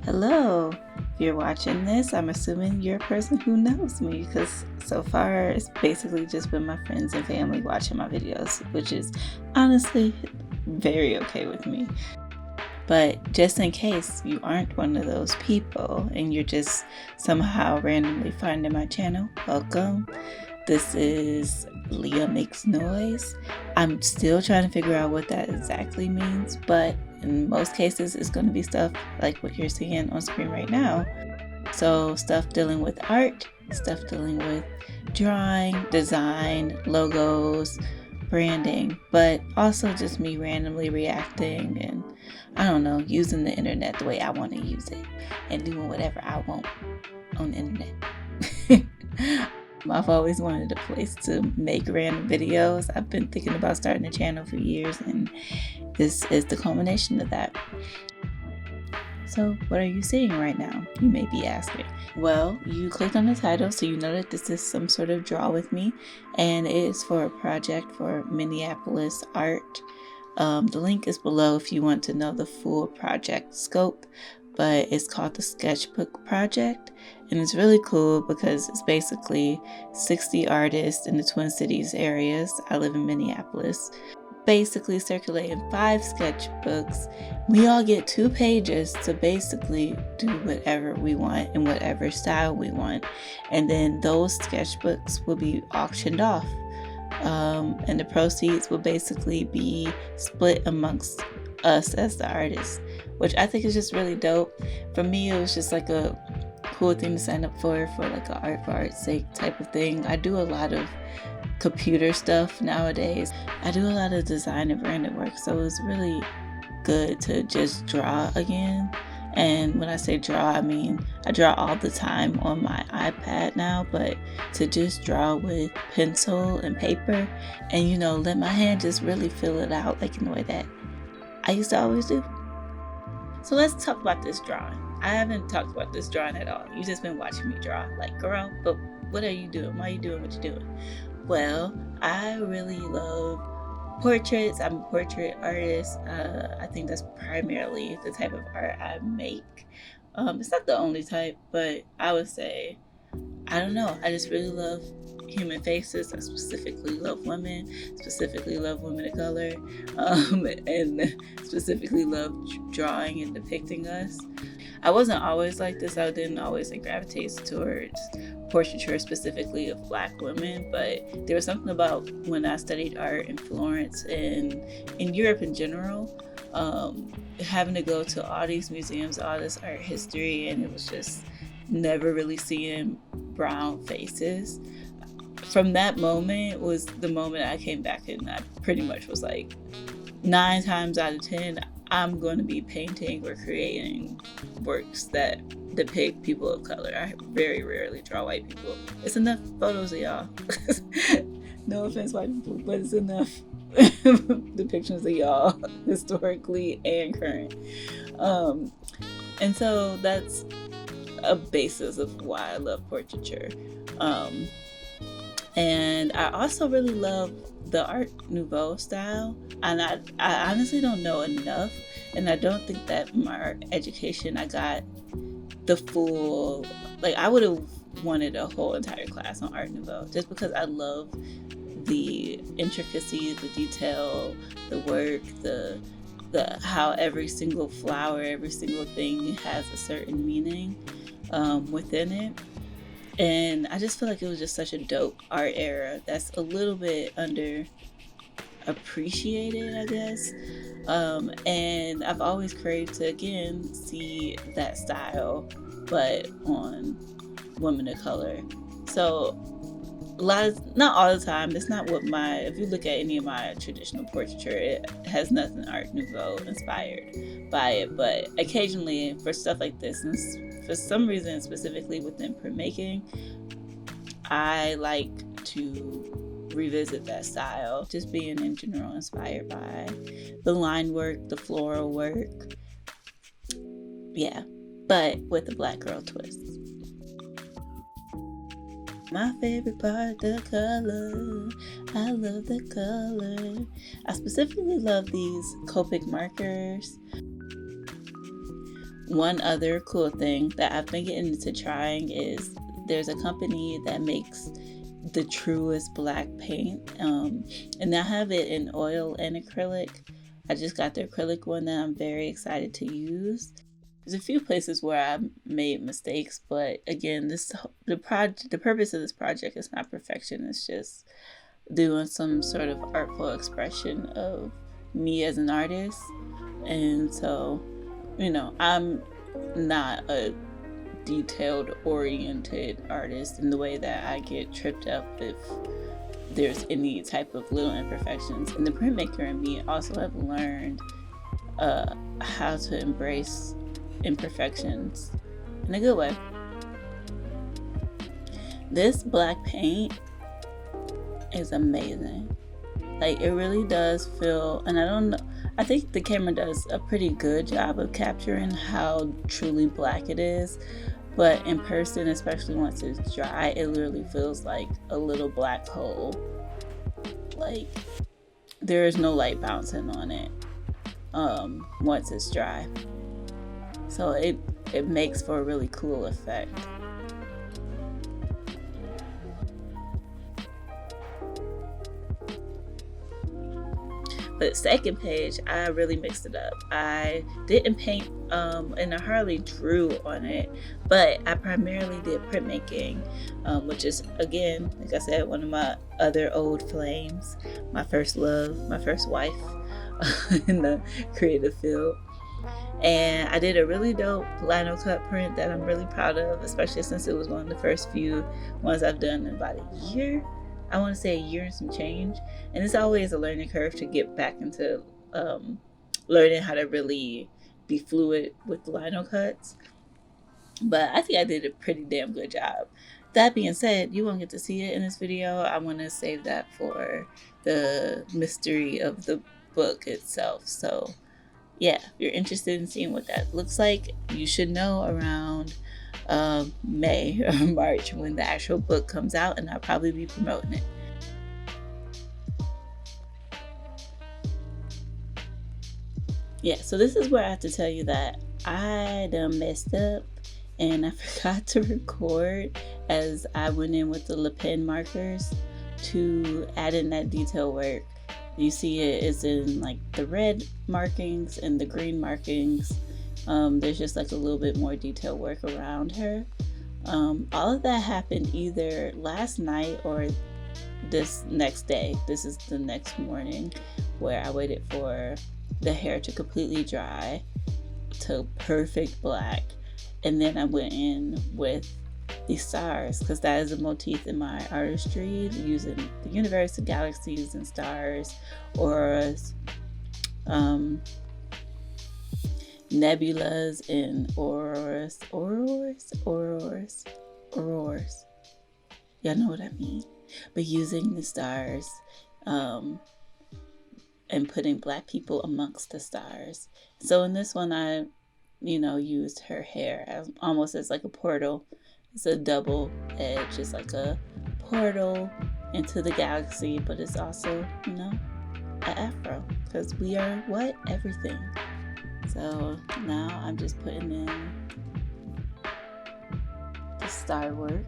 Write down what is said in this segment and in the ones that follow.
Hello, if you're watching this, I'm assuming you're a person who knows me because so far it's basically just been my friends and family watching my videos, which is honestly very okay with me. But just in case you aren't one of those people and you're just somehow randomly finding my channel, welcome. This is Leeya Makes Noise. I'm still trying to figure out what that exactly means, but in most cases it's going to be stuff like what you're seeing on screen right now. So stuff dealing with art, stuff dealing with drawing, design, logos, branding, but also just me randomly reacting and I don't know, using the internet the way I want to use it and doing whatever I want on the internet. I've always wanted a place to make random videos. I've been thinking about starting a channel for years, and this is the culmination of that. So what are you seeing right now? You may be asking. Well, you clicked on the title, so you know that this is some sort of draw with me, and it is for a project for Mpls Art. The link is below if you want to know the full project scope, but it's called the Sketchbook project, and it's really cool because it's basically 60 artists in the Twin Cities areas. I live in Minneapolis. Basically circulating 5 sketchbooks. We all get 2 pages to basically do whatever we want in whatever style we want, and then those sketchbooks will be auctioned off, and the proceeds will basically be split amongst us as the artists, which I think is just really dope. For me, it was just like a cool thing to sign up for like an art for art's sake type of thing. I do a lot of computer stuff nowadays. I do a lot of design and branding work, so it was really good to just draw again. And when I say draw, I mean I draw all the time on my iPad now, but to just draw with pencil and paper and let my hand just really fill it out like in the way that I used to always do. So let's talk about this drawing. I haven't talked about this drawing at all. You've just been watching me draw. Like, girl, but what are you doing? Why are you doing what you're doing? Well, I really love portraits. I'm a portrait artist. I think that's primarily the type of art I make. It's not the only type, but I would say, I don't know, I just really love human faces. I specifically love women, specifically love women of color, and specifically love drawing and depicting us. I wasn't always like this. I didn't always gravitate towards portraiture specifically of Black women, but there was something about when I studied art in Florence and in Europe in general, having to go to all these museums, all this art history, and it was just never really seeing brown faces. From that moment was the moment I came back, and I pretty much was like 9 times out of 10 I'm going to be painting or creating works that depict people of color. I very rarely draw white people. It's enough photos of y'all. No offense, white people, but it's enough depictions of y'all historically and current. And so that's a basis of why I love portraiture. And I also really love the Art Nouveau style, and I honestly don't know enough, and I don't think that my art education I got the full, I would have wanted a whole entire class on Art Nouveau just because I love the intricacy, the detail, the work, the how every single flower, every single thing has a certain meaning within it. And I just feel like it was just such a dope art era that's a little bit underappreciated, I guess. And I've always craved to, again, see that style, but on women of color. So not all the time, it's not what if you look at any of my traditional portraiture, it has nothing Art Nouveau inspired by it. But occasionally, for stuff like this, and for some reason, specifically within printmaking, I like to revisit that style, just being in general inspired by the line work, the floral work. Yeah, but with a Black girl twist. My favorite part, the color. I love the color. I specifically love these Copic markers. One other cool thing that I've been getting into trying is there's a company that makes the truest black paint, and I have it in oil and acrylic. I just got the acrylic one that I'm very excited to use. There's a few places where I made mistakes, but again, the purpose of this project is not perfection. It's just doing some sort of artful expression of me as an artist. And so, you know, I'm not a detailed oriented artist in the way that I get tripped up if there's any type of little imperfections. And the printmaker and me also have learned how to embrace imperfections in a good way. This black paint is amazing. Like, it really does feel, and I don't know, I think the camera does a pretty good job of capturing how truly black it is, but in person, especially once it's dry, it literally feels like a little black hole. Like, there is no light bouncing on it once it's dry. So it makes for a really cool effect. But second page, I really mixed it up. I didn't paint and I hardly drew on it, but I primarily did printmaking, which is, again, like I said, one of my other old flames, my first love, my first wife in the creative field. And I did a really dope lino cut print that I'm really proud of, especially since it was one of the first few ones I've done in about a year. I want to say a year and some change. And it's always a learning curve to get back into learning how to really be fluid with lino cuts. But I think I did a pretty damn good job. That being said, you won't get to see it in this video. I want to save that for the mystery of the book itself. So yeah, if you're interested in seeing what that looks like, you should know around May or March when the actual book comes out, and I'll probably be promoting it. Yeah, so this is where I have to tell you that I done messed up and I forgot to record as I went in with the LePen markers to add in that detail work. You see it is in like the red markings and the green markings. There's just like a little bit more detail work around her. All of that happened either last night or this next day. This is the next morning where I waited for the hair to completely dry to perfect black. And then I went in with the stars, because that is a motif in my artistry, using the universe, the galaxies and stars, auroras, nebulas and auroras. Y'all know what I mean. But using the stars and putting black people amongst the stars. So in this one, I used her hair as almost as like a portal. It's a double edge. It's like a portal into the galaxy, but it's also, an afro, because we are what? Everything. So now I'm just putting in the star work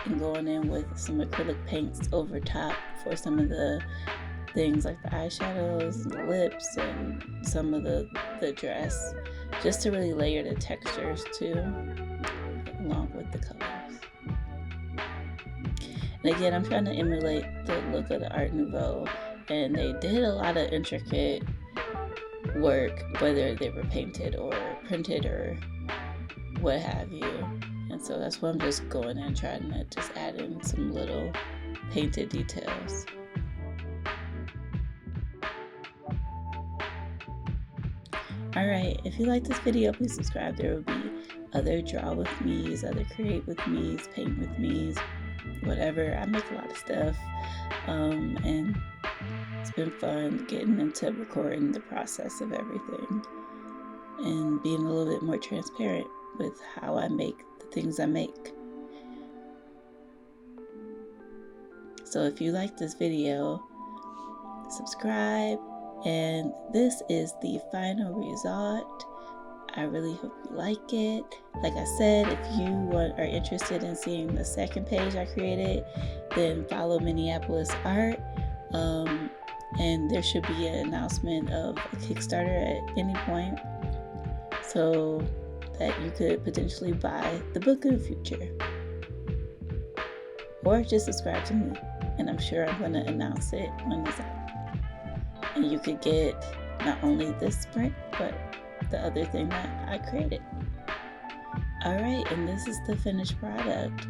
and going in with some acrylic paints over top for some of the things like the eyeshadows and the lips and some of the dress, just to really layer the textures too, along with the colors. And again, I'm trying to emulate the look of the Art Nouveau, and they did a lot of intricate work, whether they were painted or printed or what have you. And so that's why I'm just going in trying to just add in some little painted details. Alright, if you like this video, please subscribe. There will be other draw with me's, other create with me's, paint with me's, whatever. I make a lot of stuff, and it's been fun getting into recording the process of everything and being a little bit more transparent with how I make the things I make. So if you like this video, subscribe. And this is the final result. I really hope you like it. Like I said, if you are interested in seeing the second page I created, then follow Mpls Art. And there should be an announcement of a Kickstarter at any point so that you could potentially buy the book in the future. Or just subscribe to me, and I'm sure I'm going to announce it when it's out. And you could get not only this print, but the other thing that I created. Alright, and this is the finished product.